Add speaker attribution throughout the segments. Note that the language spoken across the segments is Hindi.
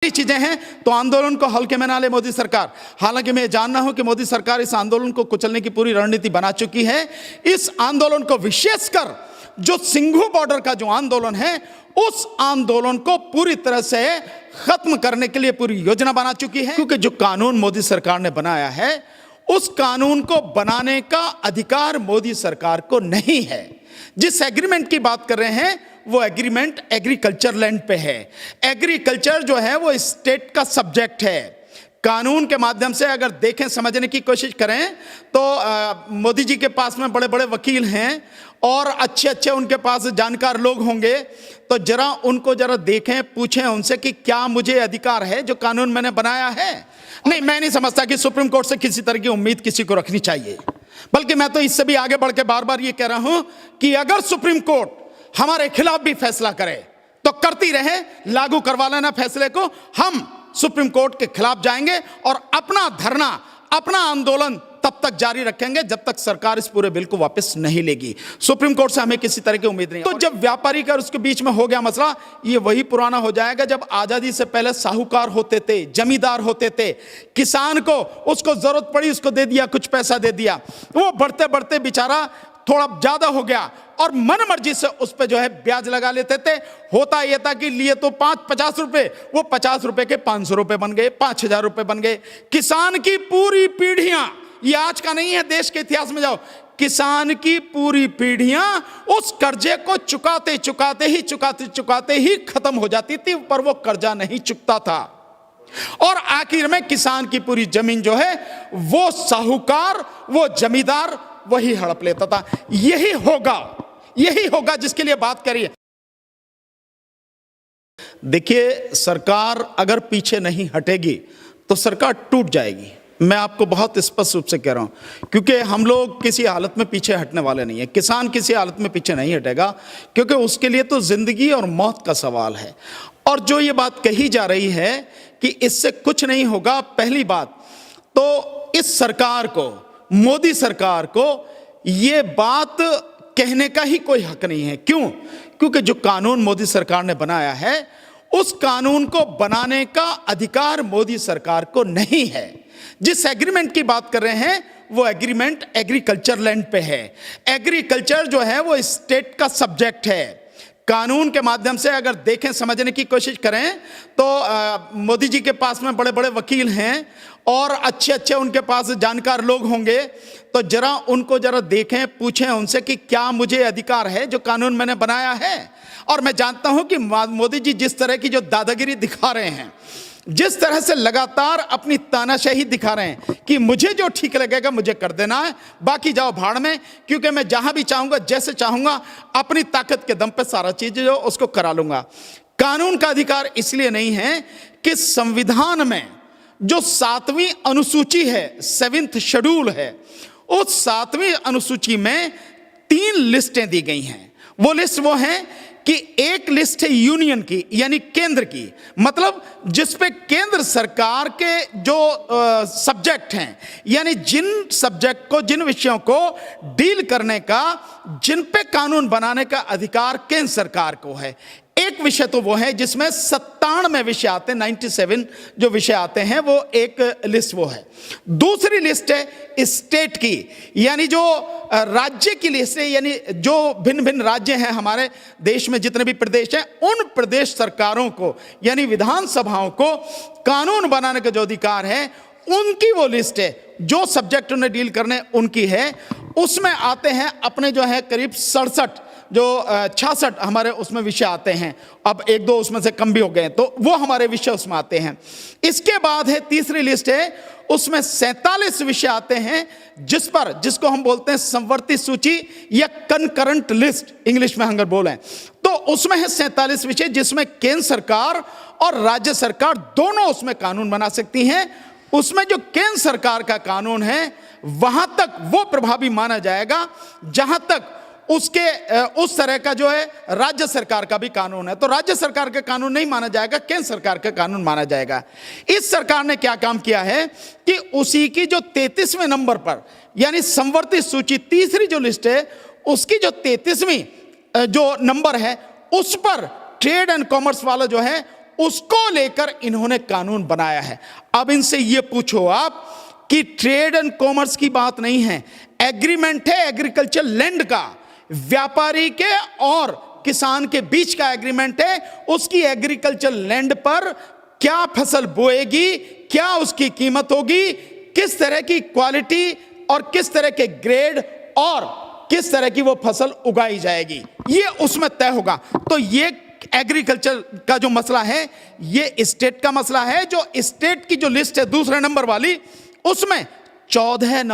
Speaker 1: चीजें हैं तो आंदोलन को हल्के में ना ले मोदी सरकार। हालांकि मैं जानना हूं कि मोदी सरकार इस आंदोलन को कुचलने की पूरी रणनीति बना चुकी है। इस आंदोलन को विशेषकर जो सिंघू बॉर्डर का जो आंदोलन है उस आंदोलन को पूरी तरह से खत्म करने के लिए पूरी योजना बना चुकी है, क्योंकि जो कानून मोदी सरकार ने बनाया है उस कानून को बनाने का अधिकार मोदी सरकार को नहीं है। जिस एग्रीमेंट की बात कर रहे हैं वो एग्रीमेंट एग्रीकल्चर लैंड पे है। एग्रीकल्चर जो है वो स्टेट का सब्जेक्ट है। कानून के माध्यम से अगर देखें, समझने की कोशिश करें तो मोदी जी के पास में बड़े बड़े वकील हैं और अच्छे अच्छे उनके पास जानकार लोग होंगे, तो जरा उनको जरा देखें, पूछें उनसे कि क्या मुझे अधिकार है जो कानून मैंने बनाया है। नहीं, मैं नहीं समझता कि सुप्रीम कोर्ट से किसी तरह की उम्मीद किसी को रखनी चाहिए, बल्कि मैं तो इससे भी आगे बढ़ के बार बार ये कह रहा हूं कि अगर सुप्रीम कोर्ट हमारे खिलाफ भी फैसला करे तो करती रहे, लागू करवा लेना फैसले को। हम सुप्रीम कोर्ट के खिलाफ जाएंगे और अपना धरना, अपना आंदोलन तब तक जारी रखेंगे जब तक सरकार इस पूरे बिल को वापस नहीं लेगी। सुप्रीम कोर्ट से हमें किसी तरह की उम्मीद नहीं। तो जब व्यापारी का उसके बीच में हो गया मसला, ये वही पुराना हो जाएगा जब आजादी से पहले साहूकार होते थे, जमींदार होते थे, किसान को उसको जरूरत पड़ी उसको दे दिया, कुछ पैसा दे दिया, वो बढ़ते बढ़ते बेचारा थोड़ा ज्यादा हो गया और मन मर्जी से उस पे जो है ब्याज लगा लेते थे। होता यह था कि लिए तो 50 रुपए, वो 50 रुपए के 500 रुपए बन गए, 5000 रुपए बन गए। किसान की पूरी पीढ़ियां, ये आज का नहीं है, देश के इतिहास में जाओ, किसान की पूरी पीढ़ियां उस कर्जे को चुकाते ही खत्म हो जाती थी, पर वो कर्जा नहीं चुकता था और आखिर में किसान की पूरी जमीन जो है वो साहूकार, वो जमींदार वही हड़प लेता था। यही होगा जिसके लिए बात करिए। देखिए, सरकार अगर पीछे नहीं हटेगी तो सरकार टूट जाएगी। मैं आपको बहुत स्पष्ट रूप से कह रहा हूं, क्योंकि हम लोग किसी हालत में पीछे हटने वाले नहीं है। किसान किसी हालत में पीछे नहीं हटेगा, क्योंकि उसके लिए तो जिंदगी और मौत का सवाल है। और जो ये बात कही जा रही है कि इससे कुछ नहीं होगा, पहली बात तो इस सरकार को, मोदी सरकार को यह बात कहने का ही कोई हक नहीं है। क्यों? क्योंकि जो कानून मोदी सरकार ने बनाया है उस कानून को बनाने का अधिकार मोदी सरकार को नहीं है। जिस एग्रीमेंट की बात कर रहे हैं वो एग्रीमेंट एग्रीकल्चर लैंड पे है। एग्रीकल्चर जो है वो स्टेट का सब्जेक्ट है। कानून के माध्यम से अगर देखें, समझने की कोशिश करें तो मोदी जी के पास में बड़े बड़े वकील हैं और अच्छे अच्छे उनके पास जानकार लोग होंगे, तो जरा उनको जरा देखें, पूछें उनसे कि क्या मुझे अधिकार है जो कानून मैंने बनाया है। और मैं जानता हूं कि मोदी जी जिस तरह की जो दादागिरी दिखा रहे हैं, जिस तरह से लगातार अपनी तानाशाही दिखा रहे हैं कि मुझे जो ठीक लगेगा मुझे कर देना है, बाकी जाओ भाड़ में, क्योंकि मैं जहां भी चाहूंगा, जैसे चाहूंगा, अपनी ताकत के दम पे सारा चीज जो उसको करा लूंगा। कानून का अधिकार इसलिए नहीं है कि संविधान में जो 7वीं अनुसूची है, 7th शेड्यूल है, उस 7वीं अनुसूची में 3 लिस्टें दी गई हैं। वो लिस्ट वो हैं कि एक लिस्ट है यूनियन की, यानी केंद्र की, मतलब जिस पे केंद्र सरकार के जो सब्जेक्ट हैं, यानी जिन सब्जेक्ट को, जिन विषयों को डील करने का, जिन पे कानून बनाने का अधिकार केंद्र सरकार को है। एक विषय तो वो है जिसमें 97 विषय आते हैं, 97 जो विषय आते हैं, वो एक लिस्ट वो है। दूसरी लिस्ट है स्टेट की, यानी जो राज्य की लिस्ट है, यानी जो भिन्न भिन्न राज्य हैं हमारे देश में, जितने भी प्रदेश हैं, उन प्रदेश सरकारों को, यानी विधानसभाओं को कानून बनाने का जो अधिकार है उनकी वो लिस्ट है। जो सब्जेक्ट उन्हें डील करने उनकी है, उसमें आते हैं अपने जो है करीब 66 हमारे उसमें विषय आते हैं। अब 1-2 उसमें से कम भी हो गए, तो वो हमारे विषय उसमें आते हैं। इसके बाद है तीसरी लिस्ट है, उसमें 47 विषय आते हैं, जिसको हम बोलते हैं संवर्ती सूची या कनकरेंट लिस्ट, इंग्लिश में अगर बोलें तो उसमें है 47 विषय, जिसमें केंद्र सरकार और राज्य सरकार दोनों उसमें कानून बना सकती हैं। उसमें जो केंद्र सरकार का कानून है वहां तक वो प्रभावी माना जाएगा जहां तक उस तरह का जो है राज्य सरकार का भी कानून है। तो राज्य सरकार का कानून नहीं माना जाएगा, केंद्र सरकार का कानून माना जाएगा। इस सरकार ने क्या काम किया है कि उसी की जो 33वें नंबर पर, यानी संवर्ती सूची, तीसरी जो लिस्ट है, उसकी जो 33वीं जो नंबर है, उस पर ट्रेड एंड कॉमर्स वाला जो है उसको लेकर इन्होंने कानून बनाया है। अब इनसे ये पूछो आप कि ट्रेड एंड कॉमर्स की बात नहीं है, एग्रीमेंट है एग्रीकल्चर लैंड का, व्यापारी के और किसान के बीच का एग्रीमेंट है। उसकी एग्रीकल्चर लैंड पर क्या फसल बोएगी, क्या उसकी कीमत होगी, किस तरह की क्वालिटी और किस तरह के ग्रेड और किस तरह की वो फसल उगाई जाएगी, ये उसमें तय होगा। तो ये एग्रीकल्चर का जो मसला है ये स्टेट का मसला है। जो स्टेट की जो लिस्ट है दूसरे नंबर वाली, उसमें 14वें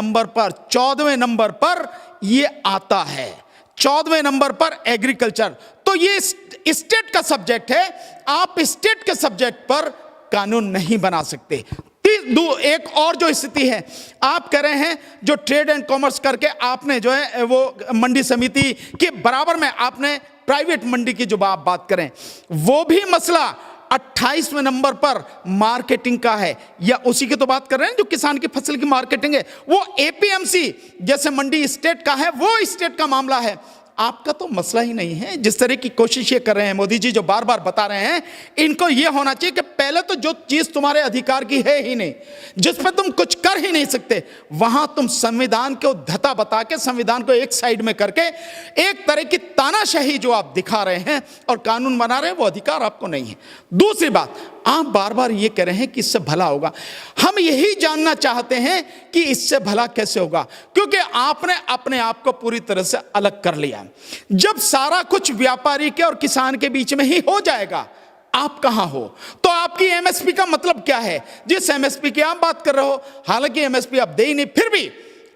Speaker 1: नंबर पर ये आता है, 14वें नंबर पर एग्रीकल्चर। तो ये स्टेट का सब्जेक्ट है, आप स्टेट के सब्जेक्ट पर कानून नहीं बना सकते। एक और जो स्थिति है, आप कह रहे हैं जो ट्रेड एंड कॉमर्स करके आपने जो है वो मंडी समिति के बराबर में आपने प्राइवेट मंडी की जो आप बात करें, वो भी मसला 28वें नंबर पर मार्केटिंग का है। या उसी की तो बात कर रहे हैं जो किसान की फसल की मार्केटिंग है, वो एपीएमसी जैसे मंडी स्टेट का है, वो स्टेट का मामला है। आपका तो मसला ही नहीं है। जिस तरह की कोशिश ये कर रहे हैं मोदी जी, जो बार बार बता रहे हैं, इनको ये होना चाहिए कि पहले तो जो चीज तुम्हारे अधिकार की है ही नहीं, जिस पे तुम कुछ कर ही नहीं सकते, वहां तुम संविधान को धता बता के, संविधान को एक साइड में करके एक तरह की तानाशाही जो आप दिखा रहे हैं और कानून बना रहे हैं, वो अधिकार आपको नहीं है। दूसरी बात, आप बार बार ये कह रहे हैं कि इससे भला होगा। हम यही जानना चाहते हैं कि इससे भला कैसे होगा, क्योंकि आपने अपने आप को पूरी तरह से अलग कर लिया। जब सारा कुछ व्यापारी के और किसान के बीच में ही हो जाएगा, आप कहां हो? तो आपकी एमएसपी का मतलब क्या है? जिस एमएसपी की आप बात कर रहे हो, हालांकि एमएसपी आप दे ही नहीं, फिर भी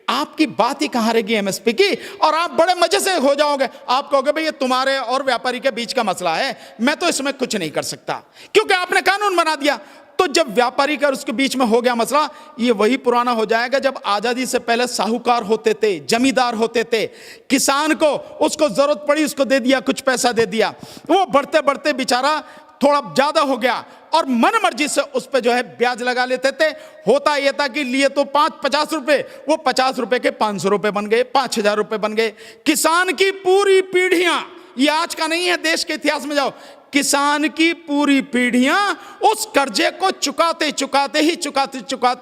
Speaker 1: आपकी बात ही कहां रहेगी एमएसपी की? और आप बड़े मजे से हो जाओगे, आप कहोगे भाई ये तुम्हारे और व्यापारी के बीच का मसला है, मैं तो इसमें कुछ नहीं कर सकता, क्योंकि आपने कानून बना दिया। तो जब व्यापारी का उसके बीच में हो गया मसला, ये वही पुराना हो जाएगा जब आजादी से पहले साहूकार होते थे, जमींदार होते थे, किसान को उसको जरूरत पड़ी, उसको दे दिया, कुछ पैसा दे दिया, वो बढ़ते बढ़ते बेचारा थोड़ा ज्यादा हो गया और मन मर्जी से उस पे जो है ब्याज लगा लेते थे। होता यह था कि लिए तो 50 रुपए, वो 50 रुपए के 500 रुपए बन गए, 5000 रुपए बन गए। किसान की पूरी पीढ़ियां, ये आज का नहीं है, देश के इतिहास में जाओ, किसान की पूरी पीढ़ियां उस कर्जे को चुकाते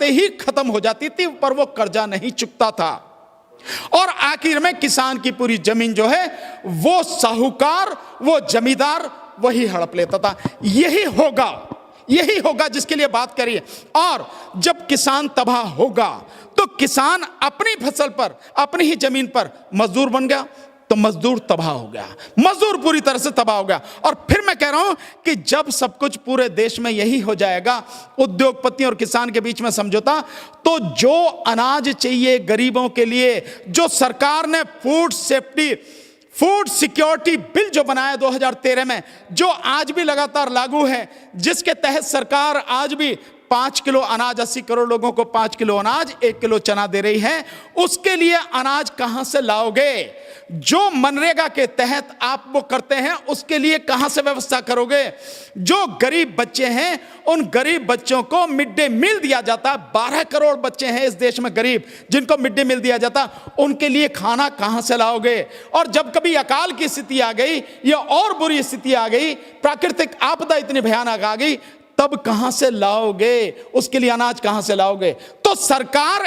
Speaker 1: ही खत्म हो जाती थी, पर वो कर्जा नहीं चुकता था। और आखिर में किसान की पूरी जमीन जो है वो साहूकार, वो जमींदार वही हड़प लेता था। यही होगा जिसके लिए बात करिए। और जब किसान तबाह होगा तो किसान अपनी फसल पर, अपनी ही जमीन पर मजदूर बन गया, तो मजदूर तबाह हो गया, मजदूर पूरी तरह से तबाह हो गया। और फिर मैं कह रहा हूं कि जब सब कुछ पूरे देश में यही हो जाएगा, उद्योगपति और किसान के बीच में समझौता, तो जो अनाज चाहिए गरीबों के लिए, जो सरकार ने फूड सिक्योरिटी बिल जो बनाया 2013 में, जो आज भी लगातार लागू है, जिसके तहत सरकार आज भी 5 किलो अनाज, 80 करोड़ लोगों को 5 किलो अनाज, 1 किलो चना दे रही है, उसके लिए अनाज कहां से लाओगे? जो मनरेगा के तहत आप वो करते हैं, उसके लिए कहां से व्यवस्था करोगे? जो गरीब बच्चे हैं, उन गरीब बच्चों को मिड डे मील दिया जाता, 12 करोड़ बच्चे हैं इस देश में गरीब, जिनको मिड डे मील दिया जाता, उनके लिए खाना कहां से लाओगे? और जब कभी अकाल की स्थिति आ गई या और बुरी स्थिति आ गई, प्राकृतिक आपदा इतनी भयानक आ गई, तब कहां से लाओगे? उसके लिए अनाज कहां से लाओगे? तो सरकार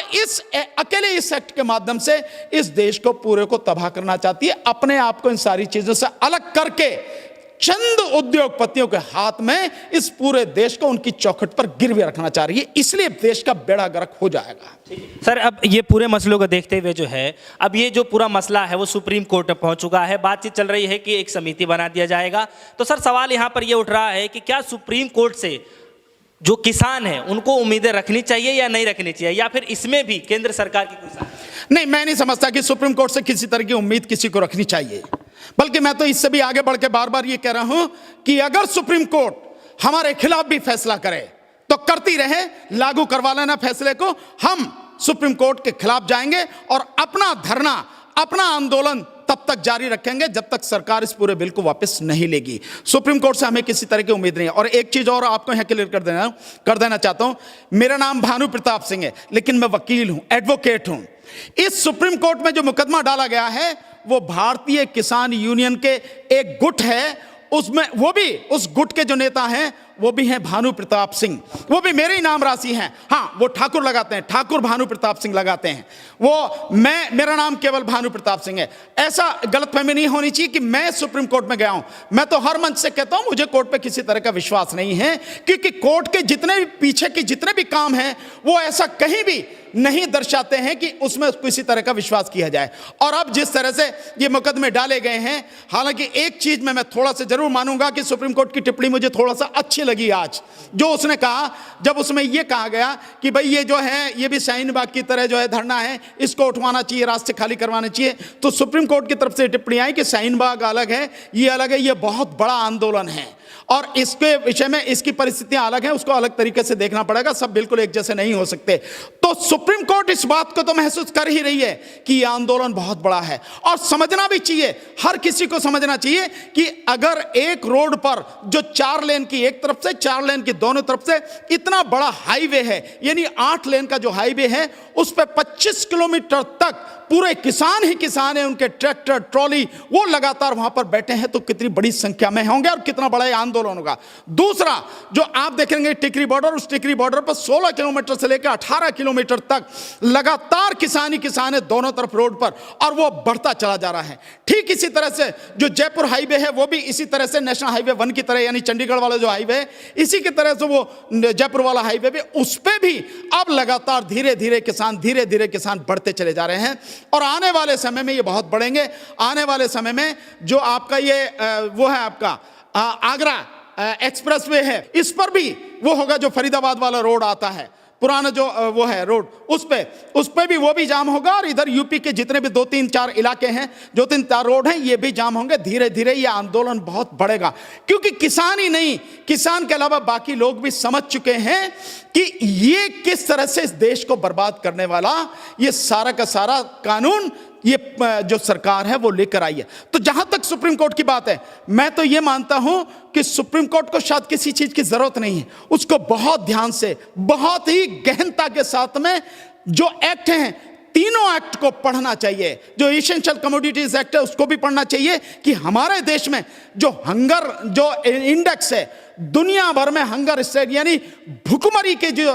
Speaker 1: अकेले इस एक्ट के माध्यम से इस देश को पूरे को तबाह करना चाहती है, अपने आप को इन सारी चीजों से अलग करके चंद उद्योगपतियों के हाथ में इस पूरे देश को उनकी चौखट पर गिरवे रखना चाह रही है। इसलिए देश का बेड़ा गर्क हो जाएगा।
Speaker 2: सर, अब ये पूरे मसलों को देखते हुए जो है, अब ये जो पूरा मसला है वो सुप्रीम कोर्ट में पहुंच चुका है, बातचीत चल रही है कि एक समिति बना दिया जाएगा। तो सर, सवाल यहाँ पर ये उठ रहा है कि क्या सुप्रीम कोर्ट से जो किसान है उनको उम्मीदें रखनी चाहिए या नहीं रखनी चाहिए, या फिर इसमें भी केंद्र सरकार की कोई?
Speaker 1: नहीं, मैं नहीं समझता कि सुप्रीम कोर्ट से किसी तरह की उम्मीद किसी को रखनी चाहिए, बल्कि मैं तो इससे भी आगे बढ़ के बार बार ये कह रहा हूं कि अगर सुप्रीम कोर्ट हमारे खिलाफ भी फैसला करे तो करती रहे, लागू करवा लेना फैसले को। हम सुप्रीम कोर्ट के खिलाफ जाएंगे और अपना धरना, अपना आंदोलन तब तक जारी रखेंगे जब तक सरकार इस पूरे बिल को वापस नहीं लेगी। सुप्रीम कोर्ट से हमें किसी तरह की उम्मीद नहीं है। और एक चीज और आपको यहां क्लियर कर देना चाहता हूं, मेरा नाम भानु प्रताप सिंह है, लेकिन मैं वकील हूं, एडवोकेट हूं। इस सुप्रीम कोर्ट में जो मुकदमा डाला गया है वो भारतीय किसान यूनियन के एक गुट है, उसमें वो भी उस गुट के जो नेता हैं वो भी हैं भानु प्रताप सिंह, वो भी मेरे ही नाम राशि हैं। हाँ, वो ठाकुर लगाते हैं, ठाकुर भानु प्रताप सिंह लगाते हैं। वो मेरा नाम केवल भानु प्रताप सिंह है। ऐसा गलतफहमी नहीं होनी चाहिए कि मैं सुप्रीम कोर्ट में गया हूं। मैं तो हर मंच से कहता हूं मुझे कोर्ट पे किसी तरह का विश्वास नहीं है, क्योंकि कोर्ट के जितने भी पीछे के जितने भी काम हैं वो ऐसा कहीं भी नहीं दर्शाते हैं कि उसमें किसी तरह का विश्वास किया जाए। और अब जिस तरह से ये मुकदमे डाले गए हैं, हालांकि एक चीज में मैं थोड़ा सा जरूर मानूंगा कि सुप्रीम कोर्ट की टिप्पणी मुझे थोड़ा सा अच्छी लगी आज, जो उसने कहा, जब उसमें ये कहा गया कि भाई ये जो है ये भी शाहीन बाग की तरह जो है धरना है, इसको उठवाना चाहिए, रास्ते खाली करवाने चाहिए। तो सुप्रीम कोर्ट की तरफ से टिप्पणी आई कि शाहीन बाग अलग है, ये अलग है, ये बहुत बड़ा आंदोलन है और इसके विषय में इसकी परिस्थितियां अलग हैं, उसको अलग तरीके से देखना पड़ेगा, सब बिल्कुल एक जैसे नहीं हो सकते। तो सुप्रीम कोर्ट इस बात को तो महसूस कर ही रही है कि यह आंदोलन बहुत बड़ा है और समझना भी चाहिए, हर किसी को समझना चाहिए कि अगर एक रोड पर जो 4 लेन की एक तरफ से 4 लेन की दोनों तरफ से इतना बड़ा हाईवे है, यानी 8 लेन का जो हाईवे है उस पर 25 किलोमीटर तक पूरे किसान ही किसान है, उनके ट्रैक्टर ट्रॉली वो लगातार वहां पर बैठे हैं, तो कितनी बड़ी संख्या में होंगे और कितना बड़ा आंदोलन होगा। दूसरा जो आप देखेंगे टिकरी बॉर्डर, उस टिकरी बॉर्डर पर 16 किलोमीटर से लेकर 18 किलोमीटर तक लगातार किसान ही किसान है दोनों तरफ रोड पर, और वो बढ़ता चला जा रहा है। ठीक इसी तरह से जो जयपुर हाईवे है वो भी इसी तरह से नेशनल हाईवे 1 की तरह, यानी चंडीगढ़ वाला जो हाईवे है इसी की तरह से वो जयपुर वाला हाईवे भी, उस पे भी अब लगातार धीरे धीरे किसान बढ़ते चले जा रहे हैं और आने वाले समय में ये बहुत बढ़ेंगे। आने वाले समय में जो आपका ये वो है आपका आगरा एक्सप्रेसवे है, इस पर भी वो होगा, जो फरीदाबाद वाला रोड आता है पुराना जो वो है रोड, उस पे भी वो भी जाम होगा। और इधर यूपी के जितने भी 2-3-4 इलाके हैं, जो 3-4 रोड हैं, ये भी जाम होंगे। धीरे धीरे ये आंदोलन बहुत बढ़ेगा, क्योंकि किसान ही नहीं, किसान के अलावा बाकी लोग भी समझ चुके हैं कि ये किस तरह से इस देश को बर्बाद करने वाला ये सारा का सारा कानून ये जो सरकार है वो लेकर आई है। तो जहां तक सुप्रीम कोर्ट की बात है, मैं तो ये मानता हूं कि सुप्रीम कोर्ट को शायद किसी चीज की जरूरत नहीं है, उसको बहुत ध्यान से, बहुत ही गहनता के साथ में जो एक्ट हैं, तीनों एक्ट को पढ़ना चाहिए। जो एसेंशियल कमोडिटीज एक्ट है उसको भी पढ़ना चाहिए कि हमारे देश में जो हंगर जो इंडेक्स है, दुनिया भर में हंगर स्ट्राइक यानी भुखमरी के जो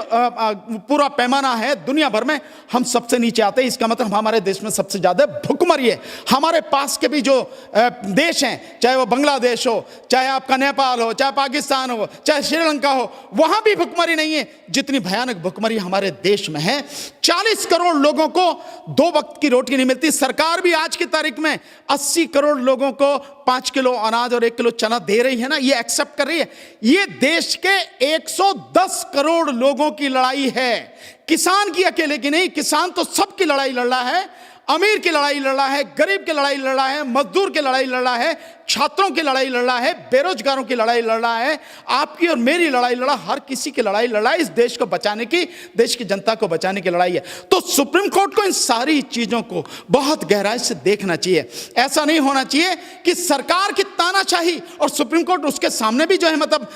Speaker 1: पूरा पैमाना है दुनिया भर में, हम सबसे नीचे आते हैं। इसका मतलब हमारे देश में सबसे ज्यादा भुखमरी है। हमारे पास के भी जो देश हैं, चाहे वो बांग्लादेश हो, चाहे आपका नेपाल हो, चाहे पाकिस्तान हो, चाहे श्रीलंका हो, वहां भी भुखमरी नहीं है जितनी भयानक भुखमरी हमारे देश में है। 40 करोड़ लोगों को 2 वक्त की रोटी नहीं मिलती। सरकार भी आज की तारीख में 80 करोड़ लोगों को 5 किलो अनाज और 1 किलो चना दे रही है ना, ये एक्सेप्ट कर रही है। ये देश के 110 करोड़ लोगों की लड़ाई है, किसान की अकेले की नहीं। किसान तो सबकी लड़ाई लड़ रहा है, अमीर की लड़ाई लड़ रहा है, गरीब की लड़ाई लड़ रहा है, मजदूर की लड़ाई लड़ रहा है, छात्रों की लड़ाई लड़ रहा है, बेरोजगारों की लड़ाई लड़ रहा है, आपकी और मेरी लड़ाई लड़ा, हर किसी की लड़ाई लड़ रहा है। इस देश को बचाने की, देश की जनता को बचाने की लड़ाई है। तो सुप्रीम कोर्ट को इन सारी चीजों को बहुत गहराई से देखना चाहिए। ऐसा नहीं होना चाहिए कि सरकार की तानाशाही और सुप्रीम कोर्ट उसके सामने भी जो है मतलब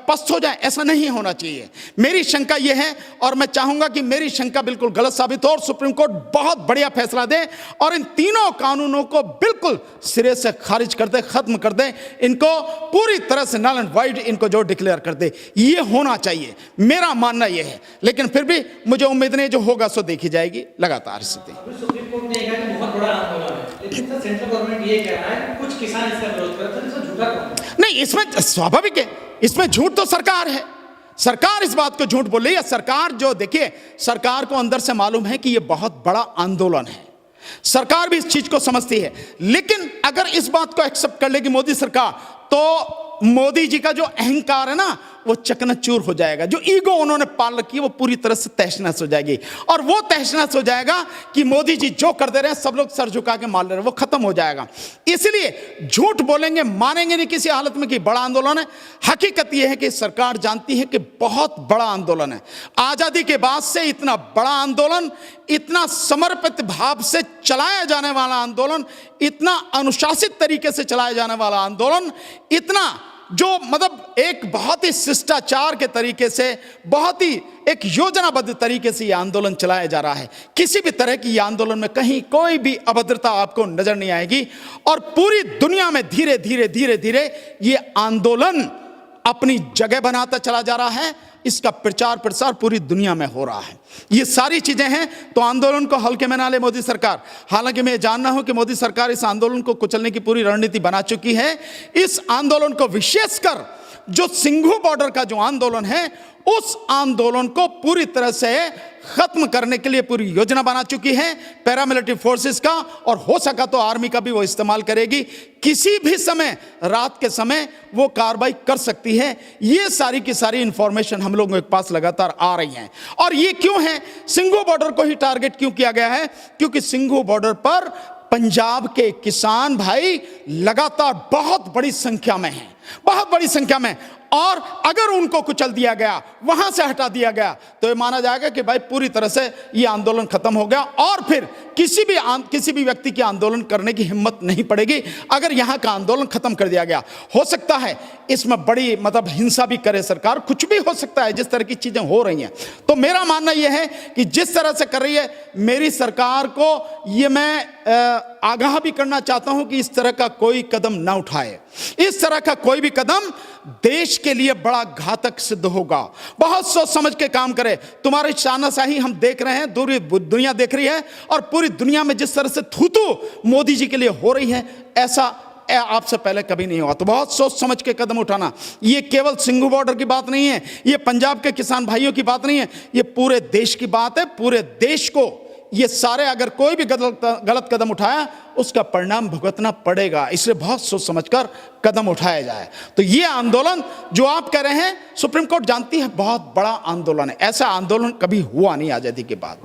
Speaker 1: पस्त हो जाए, ऐसा नहीं होना चाहिए। मेरी शंका यह है और मैं चाहूंगा कि मेरी शंका बिल्कुल गलत साबित हो और सुप्रीम कोर्ट बहुत बढ़िया फैसला दे और इन तीनों कानूनों को बिल्कुल सिरे से खारिज कर दे, खत्म कर दे, इनको पूरी तरह से नल एंड वाइड इनको जो डिक्लेयर कर दे। ये होना चाहिए, मेरा मानना ये है। लेकिन फिर भी मुझे उम्मीद नहीं, जो होगा सो देखी जाएगी लगातार स्थिति।
Speaker 3: सुप्रीम कोर्ट ने कहा कि बहुत बड़ा आंदोलन है, लेकिन सेंट्रल गवर्नमेंट ये कह रहा है कुछ किसान इसका विरोध कर रहे हैं, तो झूठा कौन है?
Speaker 1: नहीं, इसमें स्वाभाविक है, इसमें झूठ तो सरकार है। सरकार इस बात को झूठ बोल रही है। सरकार जो, देखिए, सरकार को अंदर से मालूम है कि यह बहुत बड़ा आंदोलन है, सरकार भी इस चीज को समझती है। लेकिन अगर इस बात को एक्सेप्ट कर लेगी मोदी सरकार, तो मोदी जी का जो अहंकार है ना वो चकनाचूर हो जाएगा। जो ईगो उन्होंने पाल रखी है वो पूरी तरह से तहस-नहस हो जाएगी। और वो तहस-नहस हो जाएगा कि मोदी जी जो कर दे रहे हैं सब लोग सर झुका के मान ले रहे हैं, वो खत्म हो जाएगा। इसलिए झूठ बोलेंगे, मानेंगे नहीं किसी हालत में कि बड़ा आंदोलन है। हकीकत यह है कि सरकार जानती है कि बहुत बड़ा आंदोलन है। आजादी के बाद से इतना बड़ा आंदोलन, इतना समर्पित भाव से चलाया जाने वाला आंदोलन, इतना अनुशासित तरीके से चलाया जाने वाला आंदोलन, इतना जो मतलब एक बहुत ही शिष्टाचार के तरीके से, बहुत ही एक योजनाबद्ध तरीके से यह आंदोलन चलाया जा रहा है। किसी भी तरह की यह आंदोलन में कहीं कोई भी अभद्रता आपको नजर नहीं आएगी। और पूरी दुनिया में धीरे धीरे धीरे धीरे ये आंदोलन अपनी जगह बनाता चला जा रहा है, इसका प्रचार प्रसार पूरी दुनिया में हो रहा है। ये सारी चीजें हैं, तो आंदोलन को हल्के में ना ले मोदी सरकार। हालांकि मैं जानना हूं कि मोदी सरकार इस आंदोलन को कुचलने की पूरी रणनीति बना चुकी है। इस आंदोलन को विशेषकर जो सिंघू बॉर्डर का जो आंदोलन है, उस आंदोलन को पूरी तरह से खत्म करने के लिए पूरी योजना बना चुकी है पैरामिलिट्री फोर्सेस का, और हो सका तो आर्मी का भी वो इस्तेमाल करेगी। किसी भी समय, रात के समय वो कार्रवाई कर सकती है। ये सारी की सारी इंफॉर्मेशन हम लोगों के पास लगातार आ रही हैं। और ये क्यों है, सिंघू बॉर्डर को ही टारगेट क्यों किया गया है? क्योंकि सिंघू बॉर्डर पर पंजाब के किसान भाई लगातार बहुत बड़ी संख्या में हैं, बहुत बड़ी संख्या में, और अगर उनको कुचल दिया गया, वहां से हटा दिया गया, तो ये माना जाएगा कि भाई पूरी तरह से ये आंदोलन खत्म हो गया, और फिर किसी भी व्यक्ति की आंदोलन करने की हिम्मत नहीं पड़ेगी अगर यहां का आंदोलन खत्म कर दिया गया। हो सकता है इसमें बड़ी हिंसा भी करे सरकार, कुछ भी हो सकता है जिस तरह की चीजें हो रही हैं। तो मेरा मानना यह है कि जिस तरह से कर रही है मेरी सरकार को, ये मैं आगाह भी करना चाहता हूं कि इस तरह का कोई कदम ना उठाए। इस तरह का कोई भी कदम देश के लिए बड़ा घातक सिद्ध होगा। बहुत सोच समझ के काम करे। तुम्हारी शानाशाही हम देख रहे हैं, दुनिया देख रही है, और पूरी दुनिया में जिस तरह से थूथू मोदी जी के लिए हो रही है, ऐसा आपसे पहले कभी नहीं हुआ। तो बहुत सोच समझ के कदम उठाना। ये केवल सिंघू बॉर्डर की बात नहीं है, ये पंजाब के किसान भाइयों की बात नहीं है, ये पूरे देश की बात है। पूरे देश को ये सारे, अगर कोई भी गलत कदम उठाया, उसका परिणाम भुगतना पड़ेगा। इसलिए बहुत सोच समझकर कदम उठाया जाए। तो ये आंदोलन जो आप कह रहे हैं, सुप्रीम कोर्ट जानती है बहुत बड़ा आंदोलन है। ऐसा आंदोलन कभी हुआ नहीं आजादी के बाद।